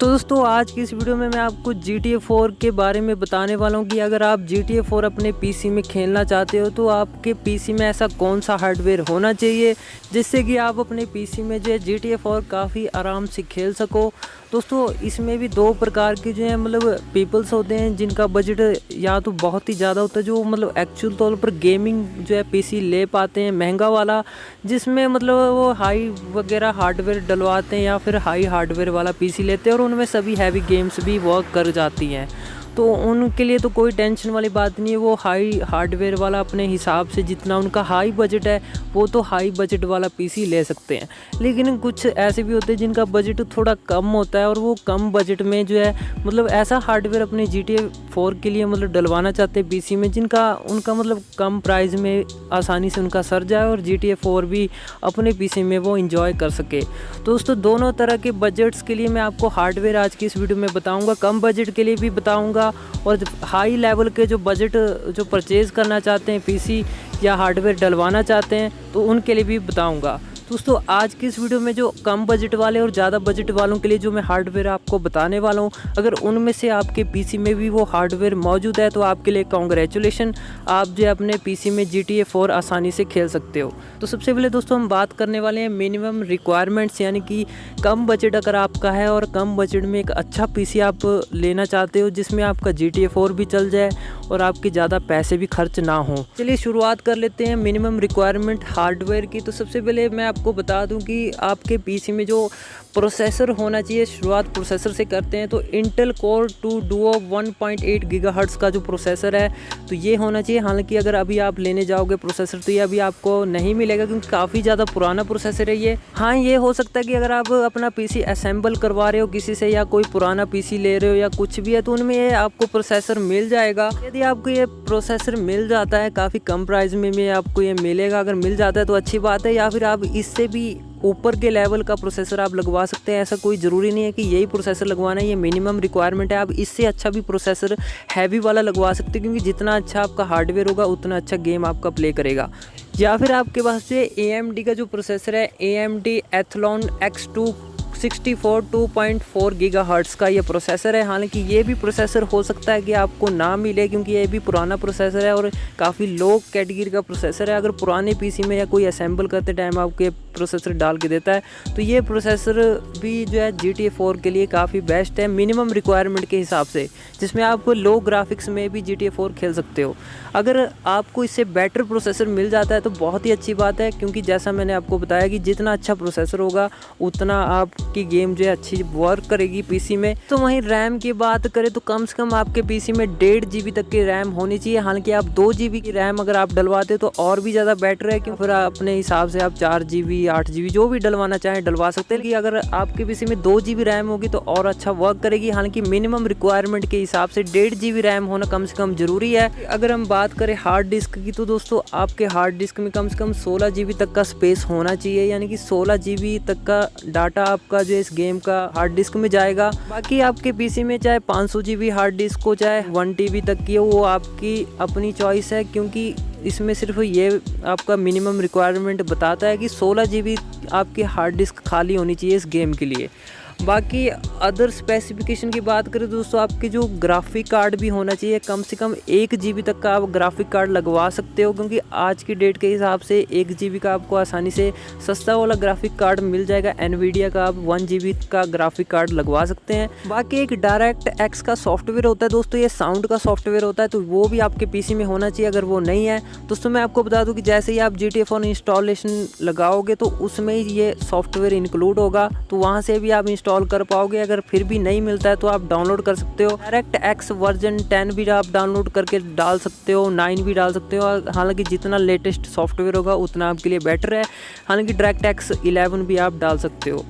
तो दोस्तों आज की इस वीडियो में मैं आपको GTA 4 के बारे में बताने वाला हूँ कि अगर आप GTA 4 अपने पीसी में खेलना चाहते हो तो आपके पीसी में ऐसा कौन सा हार्डवेयर होना चाहिए जिससे कि आप अपने पीसी में जो है GTA 4 काफ़ी आराम से खेल सको। दोस्तों इसमें भी दो प्रकार के जो है पीपल्स होते हैं जिनका बजट या तो बहुत ही ज़्यादा होता है, जो एक्चुअल तौर पर गेमिंग जो है पीसी ले पाते हैं महंगा वाला, जिसमें वो हाई वगैरह हार्डवेयर डलवाते हैं या फिर हाई हार्डवेयर वाला पीसी लेते हैं और उनमें सभी हैवी गेम्स भी वर्क कर जाती हैं। तो उनके लिए तो कोई टेंशन वाली बात नहीं है, वो हाई हार्डवेयर वाला अपने हिसाब से जितना उनका हाई बजट है वो तो हाई बजट वाला पीसी ले सकते हैं। लेकिन कुछ ऐसे भी होते हैं जिनका बजट थोड़ा कम होता है और वो कम बजट में जो है ऐसा हार्डवेयर अपने GTA 4 के लिए डलवाना चाहते हैं पीसी में जिनका उनका कम प्राइस में आसानी से उनका सर जाए और GTA 4 भी अपने पीसी में वो इंजॉय कर सके। तो दोस्तों दोनों तरह के बजट्स के लिए मैं आपको हार्डवेयर आज की इस वीडियो में बताऊँगा, कम बजट के लिए भी बताऊँगा और हाई लेवल के जो बजट जो परचेज़ करना चाहते हैं पीसी या हार्डवेयर डलवाना चाहते हैं तो उनके लिए भी बताऊंगा। दोस्तों आज की इस वीडियो में जो कम बजट वाले और ज़्यादा बजट वालों के लिए जो मैं हार्डवेयर आपको बताने वाला हूं, अगर उनमें से आपके पीसी में भी वो हार्डवेयर मौजूद है तो आपके लिए कॉन्ग्रेचुलेशन, आप जो है अपने पीसी में GTA 4 आसानी से खेल सकते हो। तो सबसे पहले दोस्तों हम बात करने वाले हैं मिनिमम रिक्वायरमेंट्स, यानी कि कम बजट अगर आपका है और कम बजट में एक अच्छा पीसी आप लेना चाहते हो जिसमें आपका GTA 4 भी चल जाए और आपके ज़्यादा पैसे भी खर्च ना हो। चलिए शुरुआत कर लेते हैं मिनिमम रिक्वायरमेंट हार्डवेयर की। तो सबसे पहले मैं आपको बता दूं कि आपके पीसी में जो प्रोसेसर होना चाहिए, शुरुआत प्रोसेसर से करते हैं। तो इंटेल कोर 2 डुओ 1.8 गीगाहर्ट्ज़ का जो प्रोसेसर है तो ये होना चाहिए। हालांकि अगर अभी आप लेने जाओगे प्रोसेसर तो ये अभी आपको नहीं मिलेगा क्योंकि काफ़ी ज़्यादा पुराना प्रोसेसर है ये। हाँ, ये हो सकता है कि अगर आप अपना पीसी असेंबल करवा रहे हो किसी से या कोई पुराना पीसी ले रहे हो या कुछ भी है तो उनमें ये आपको प्रोसेसर मिल जाएगा। यदि आपको ये प्रोसेसर मिल जाता है काफ़ी कम प्राइस में आपको ये मिलेगा, अगर मिल जाता है तो अच्छी बात है, या फिर आप इससे भी ऊपर के लेवल का प्रोसेसर आप लगवा सकते हैं। ऐसा कोई ज़रूरी नहीं है कि यही प्रोसेसर लगवाना है, ये मिनिमम रिक्वायरमेंट है। आप इससे अच्छा भी प्रोसेसर हैवी वाला लगवा सकते हैं क्योंकि जितना अच्छा आपका हार्डवेयर होगा उतना अच्छा गेम आपका प्ले करेगा। या फिर आपके पास जो AMD का जो प्रोसेसर है AMD Athlon X264 2.4 गीगाहर्ट्ज़ का ये प्रोसेसर है। हालांकि ये भी प्रोसेसर हो सकता है कि आपको ना मिले क्योंकि ये भी पुराना प्रोसेसर है और काफ़ी लो कैटेगरी का प्रोसेसर है। अगर पुराने पीसी में या कोई असेंबल करते टाइम आपके प्रोसेसर डाल के देता है तो ये प्रोसेसर भी जो है GTA 4 के लिए काफ़ी बेस्ट है मिनिमम रिक्वायरमेंट के हिसाब से, जिसमें आप लो ग्राफिक्स में भी GTA 4 खेल सकते हो। अगर आपको इससे बेटर प्रोसेसर मिल जाता है तो बहुत ही अच्छी बात है क्योंकि जैसा मैंने आपको बताया कि जितना अच्छा प्रोसेसर होगा उतना आपकी गेम जो है अच्छी वर्क करेगी पीसी में। तो वहीं रैम की बात करें तो कम से कम आपके पीसी में 1.5 GB तक की रैम होनी चाहिए। हालांकि आप 2 GB की रैम अगर आप डलवाते तो और भी ज़्यादा बेटर है क्योंकि फिर अपने हिसाब से आप 4 GB 8 GB जो भी डलवाना चाहें डलवा सकते हैं। लेकिन अगर आपके पीसी में 2 GB रैम होगी तो और अच्छा वर्क करेगी। हालांकि मिनिमम रिक्वायरमेंट के हिसाब से 1.5 GB रैम होना कम से कम ज़रूरी है। अगर हम बात करें हार्ड डिस्क की तो दोस्तों आपके हार्ड डिस्क में कम से कम 16 GB तक का स्पेस होना चाहिए, यानी कि 16 GB तक का डाटा आपका जो इस गेम का हार्ड डिस्क में जाएगा। बाकी आपके पीसी में चाहे 500 GB हार्ड डिस्क हो चाहे 1 TB तक की हो वो आपकी अपनी चॉइस है, क्योंकि इसमें सिर्फ ये आपका मिनिमम रिक्वायरमेंट बताता है कि 16 GB आपकी हार्ड डिस्क खाली होनी चाहिए इस गेम के लिए। बाकी अदर स्पेसिफिकेशन की बात करें दोस्तों आपके जो ग्राफिक कार्ड भी होना चाहिए, कम से कम 1 GB तक का आप ग्राफिक कार्ड लगवा सकते हो क्योंकि आज की डेट के हिसाब से 1 GB का आपको आसानी से सस्ता वाला ग्राफिक कार्ड मिल जाएगा। NVIDIA का आप 1 GB का ग्राफिक कार्ड लगवा सकते हैं। बाकी एक DirectX का सॉफ्टवेयर होता है दोस्तों, ये साउंड का सॉफ्टवेयर होता है तो वो भी आपके पीसी में होना चाहिए। अगर वो नहीं है दोस्तों मैं आपको बता दूं कि जैसे ही आप GTA 4 इंस्टॉलेशन लगाओगे तो उसमें ये सॉफ्टवेयर इंक्लूड होगा, तो वहाँ से भी आप इंस्टॉल कर पाओगे। अगर फिर भी नहीं मिलता है तो आप डाउनलोड कर सकते हो। DirectX वर्जन 10 भी आप डाउनलोड करके डाल सकते हो, 9 भी डाल सकते हो। हालांकि जितना लेटेस्ट सॉफ्टवेयर होगा उतना आपके लिए बेटर है। हालांकि DirectX 11 भी आप डाल सकते हो।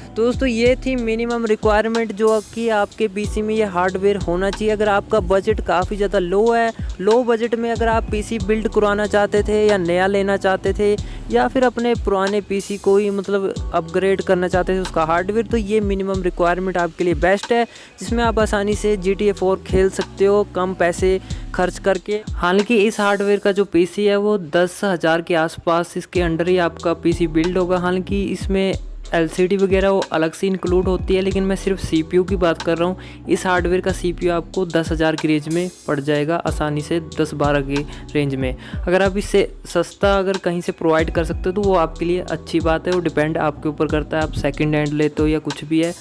तो दोस्तों ये थी मिनिमम रिक्वायरमेंट जो कि आपके पीसी में ये हार्डवेयर होना चाहिए। अगर आपका बजट काफ़ी ज़्यादा लो है, लो बजट में अगर आप पीसी बिल्ड करवाना चाहते थे या नया लेना चाहते थे या फिर अपने पुराने पीसी को ही अपग्रेड करना चाहते थे उसका हार्डवेयर, तो ये मिनिमम रिक्वायरमेंट आपके लिए बेस्ट है जिसमें आप आसानी से GTA 4 खेल सकते हो कम पैसे खर्च करके। हालांकि इस हार्डवेयर का जो पीसी है वो 10,000 के आसपास इसके अंडर ही आपका पीसी बिल्ड होगा। हालांकि इसमें LCD वगैरह वो अलग से इंक्लूड होती है, लेकिन मैं सिर्फ CPU की बात कर रहा हूँ। इस हार्डवेयर का CPU आपको 10,000 की रेंज में पड़ जाएगा आसानी से, 10-12 की रेंज में। अगर आप इससे सस्ता अगर कहीं से प्रोवाइड कर सकते हो तो वो आपके लिए अच्छी बात है। वो डिपेंड आपके ऊपर करता है, आप सेकंड हैंड लेते हो या कुछ भी है।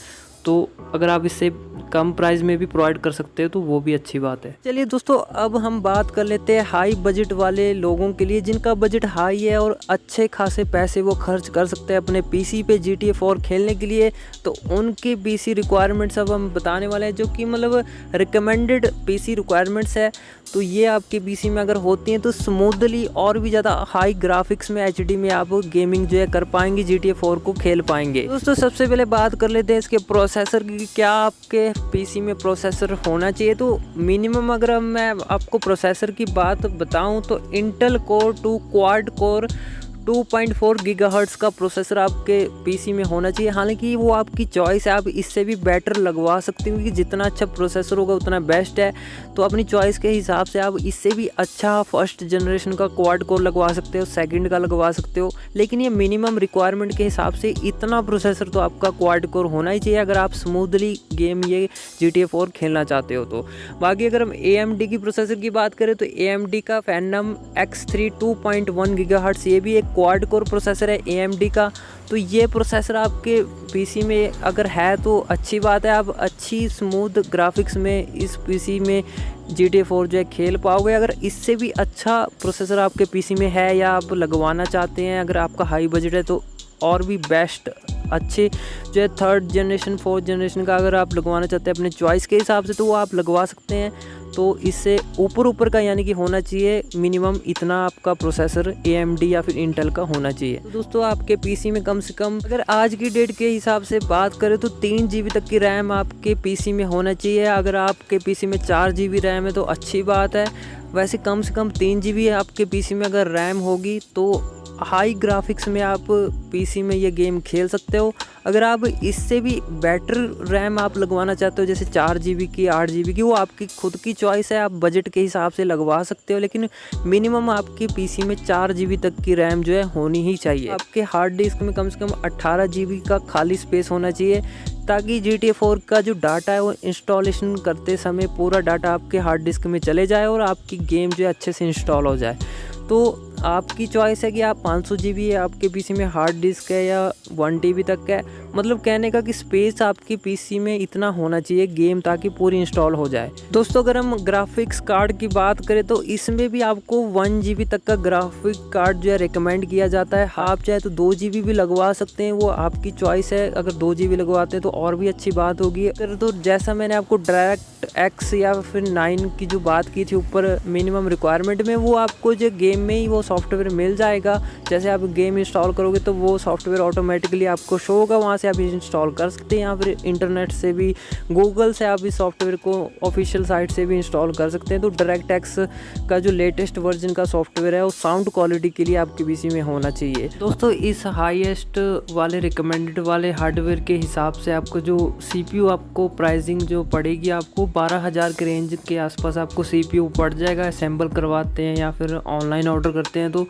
तो अगर आप इससे कम प्राइस में भी प्रोवाइड कर सकते हो तो वो भी अच्छी बात है। चलिए दोस्तों, अब हम बात कर लेते हैं हाई बजट वाले लोगों के लिए, जिनका बजट हाई है और अच्छे खासे पैसे वो खर्च कर सकते हैं अपने PC पे GTA 4 खेलने के लिए। तो उनके PC रिक्वायरमेंट्स अब हम बताने वाले हैं, जो कि मतलब रिकमेंडेड PC रिक्वायरमेंट्स है। तो ये आपके PC में अगर होती हैं तो स्मूथली और भी ज़्यादा हाई ग्राफिक्स में HD में आप गेमिंग जो है कर पाएंगे, GTA 4 को खेल पाएंगे। दोस्तों सबसे पहले बात कर लेते हैं इसके प्रोसेसर की। क्या आपके PC में प्रोसेसर होना चाहिए? तो मिनिमम अगर मैं आपको प्रोसेसर की बात बताऊं तो Intel core 2 quad core 2.4 gigahertz का प्रोसेसर आपके PC में होना चाहिए। हालांकि वो आपकी चॉइस है, आप इससे भी बेटर लगवा सकते हो, क्योंकि जितना अच्छा प्रोसेसर होगा उतना बेस्ट है। तो अपनी चॉइस के हिसाब से आप इससे भी अच्छा फर्स्ट जनरेशन का क्वाड कोर लगवा सकते हो, सेकंड का लगवा सकते हो। लेकिन ये मिनिमम रिक्वायरमेंट के हिसाब से इतना प्रोसेसर तो आपका क्वाड कोर होना ही चाहिए, अगर आप स्मूथली गेम ये GTA 4 खेलना चाहते हो तो। बाकी अगर हम AMD की प्रोसेसर की बात करें तो AMD का Phenom X3 2.1 गीगाहर्ट्ज़, ये भी एक क्वाड कोर प्रोसेसर है AMD का। तो ये प्रोसेसर आपके PC में अगर है तो अच्छी बात है, आप अच्छी स्मूथ ग्राफिक्स में इस PC में GTA 4 जो है खेल पाओगे। अगर इससे भी अच्छा प्रोसेसर आपके PC में है या आप लगवाना चाहते हैं, अगर आपका हाई बजट है, तो और भी बेस्ट अच्छे जो है 3rd जनरेशन 4th जनरेशन का अगर आप लगवाना चाहते हैं अपने चॉइस के हिसाब से तो वो आप लगवा सकते हैं। तो इससे ऊपर का यानी कि होना चाहिए मिनिमम इतना आपका प्रोसेसर AMD या फिर इंटेल का होना चाहिए। तो दोस्तों आपके PC में कम से कम अगर आज की डेट के हिसाब से बात करें तो 3 GB तक की रैम आपके PC में होना चाहिए। अगर आपके PC में 4 GB रैम है तो अच्छी बात है। वैसे कम से कम 3 GB आपके PC में अगर रैम होगी तो हाई ग्राफिक्स में आप PC में ये गेम खेल सकते हो। अगर आप इससे भी बेटर रैम आप लगवाना चाहते हो, जैसे 4 GB की 8 GB की, वो आपकी खुद की चॉइस है, आप बजट के हिसाब से लगवा सकते हो। लेकिन मिनिमम आपके PC में 4 GB तक की रैम जो है होनी ही चाहिए। आपके हार्ड डिस्क में कम से कम 18 GB का खाली स्पेस होना चाहिए, ताकि GTA 4 का जो डाटा है वो इंस्टॉलेशन करते समय पूरा डाटा आपके हार्ड डिस्क में चले जाए और आपकी गेम जो है अच्छे से इंस्टॉल हो जाए। तो आपकी चॉइस है कि आप 500 GB है आपके PC में हार्ड डिस्क है या 1 TB तक है। मतलब कहने का कि स्पेस आपकी PC में इतना होना चाहिए गेम ताकि पूरी इंस्टॉल हो जाए। दोस्तों अगर हम ग्राफिक्स कार्ड की बात करें तो इसमें भी आपको 1 GB तक का ग्राफिक कार्ड जो है रिकमेंड किया जाता है। आप चाहे तो 2 GB भी लगवा सकते हैं, वो आपकी चॉइस है। अगर 2 GB लगवाते हैं तो और भी अच्छी बात होगी। अगर तो जैसा मैंने आपको DirectX या फिर 9 की जो बात की थी ऊपर मिनिमम रिक्वायरमेंट में, वो आपको जो गेम में ही वो सॉफ्टवेयर मिल जाएगा। जैसे आप गेम इंस्टॉल करोगे तो वो सॉफ्टवेयर ऑटोमेटिकली आपको शो होगा, वहाँ से आप इंस्टॉल कर सकते हैं, या फिर इंटरनेट से भी गूगल से आप इस सॉफ्टवेयर को ऑफिशियल साइट से भी इंस्टॉल कर सकते हैं। तो DirectX का जो लेटेस्ट वर्जन का सॉफ्टवेयर है वो साउंड क्वालिटी के लिए आपके PC में होना चाहिए। दोस्तों इस हाईएस्ट वाले रिकमेंडेड वाले हार्डवेयर के हिसाब से आपको जो CPU आपको प्राइसिंग जो पड़ेगी, आपको 12,000 के रेंज के आसपास आपको CPU पड़ जाएगा। असेंबल करवाते हैं या फिर ऑनलाइन ऑर्डर करते हैं तो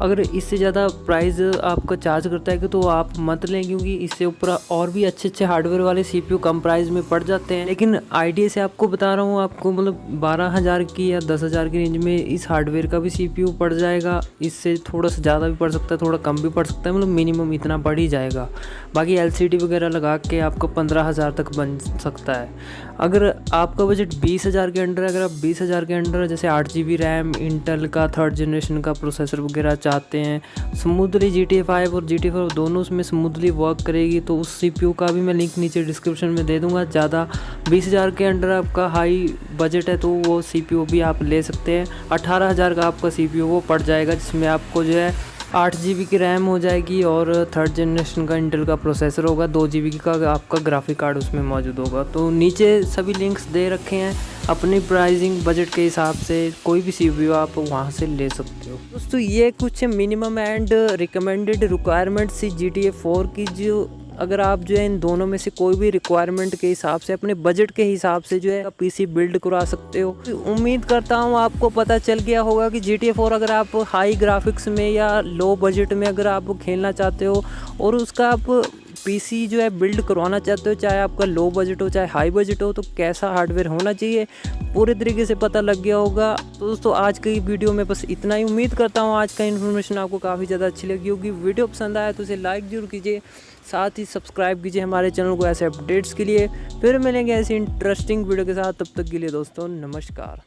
अगर इससे ज़्यादा प्राइस आपका चार्ज करता है तो आप मत लें, क्योंकि इससे ऊपर और भी अच्छे हार्डवेयर वाले CPU कम प्राइस में पड़ जाते हैं। लेकिन आइडिया से आपको बता रहा हूँ, आपको मतलब 12,000 की या 10,000 की रेंज में इस हार्डवेयर का भी CPU पड़ जाएगा। इससे थोड़ा सा ज़्यादा भी पड़ सकता है, थोड़ा कम भी पड़ सकता है, मतलब मिनिमम इतना पड़ ही जाएगा। बाकी LCD वगैरह लगा के आपको 15,000 तक बन सकता है। अगर आपका बजट 20,000 के अंडर है, अगर आप 20,000 के अंडर जैसे 8 GB रैम, इंटेल का 3rd जनरेशन का प्रोसेसर वगैरह चाहते हैं, स्मूथली GTA 5 और GTA 4 दोनों उसमें स्मूथली वर्क करेगी, तो उस CPU का भी मैं लिंक नीचे डिस्क्रिप्शन में दे दूंगा। ज़्यादा 20,000 के अंडर आपका हाई बजट है तो वो CPU भी आप ले सकते हैं। 18,000 का आपका CPU वो पड़ जाएगा, जिसमें आपको जो है 8 GB की रैम हो जाएगी और 3rd जनरेशन का इंटेल का प्रोसेसर होगा, 2 GB का आपका ग्राफिक कार्ड उसमें मौजूद होगा। तो नीचे सभी लिंक्स दे रखे हैं, अपनी प्राइसिंग बजट के हिसाब से कोई भी CPU आप वहाँ से ले सकते हो। दोस्तों ये कुछ minimum and recommended requirements GTA 4 की, जो अगर आप जो है इन दोनों में से कोई भी रिक्वायरमेंट के हिसाब से अपने बजट के हिसाब से जो है PC बिल्ड करा सकते हो। उम्मीद करता हूँ आपको पता चल गया होगा कि GTA 4 अगर आप हाई ग्राफिक्स में या लो बजट में अगर आप खेलना चाहते हो और उसका आप पीसी जो है बिल्ड करवाना चाहते हो, चाहे आपका लो बजट हो चाहे हाई बजट हो, तो कैसा हार्डवेयर होना चाहिए पूरे तरीके से पता लग गया होगा। तो दोस्तों आज की वीडियो में बस इतना ही। उम्मीद करता हूँ आज का इन्फॉर्मेशन आपको काफ़ी ज़्यादा अच्छी लगी होगी। वीडियो पसंद आया तो इसे लाइक जरूर कीजिए, साथ ही सब्सक्राइब कीजिए हमारे चैनल को ऐसे अपडेट्स के लिए। फिर मिलेंगे ऐसी इंटरेस्टिंग वीडियो के साथ, तब तक के लिए दोस्तों नमस्कार।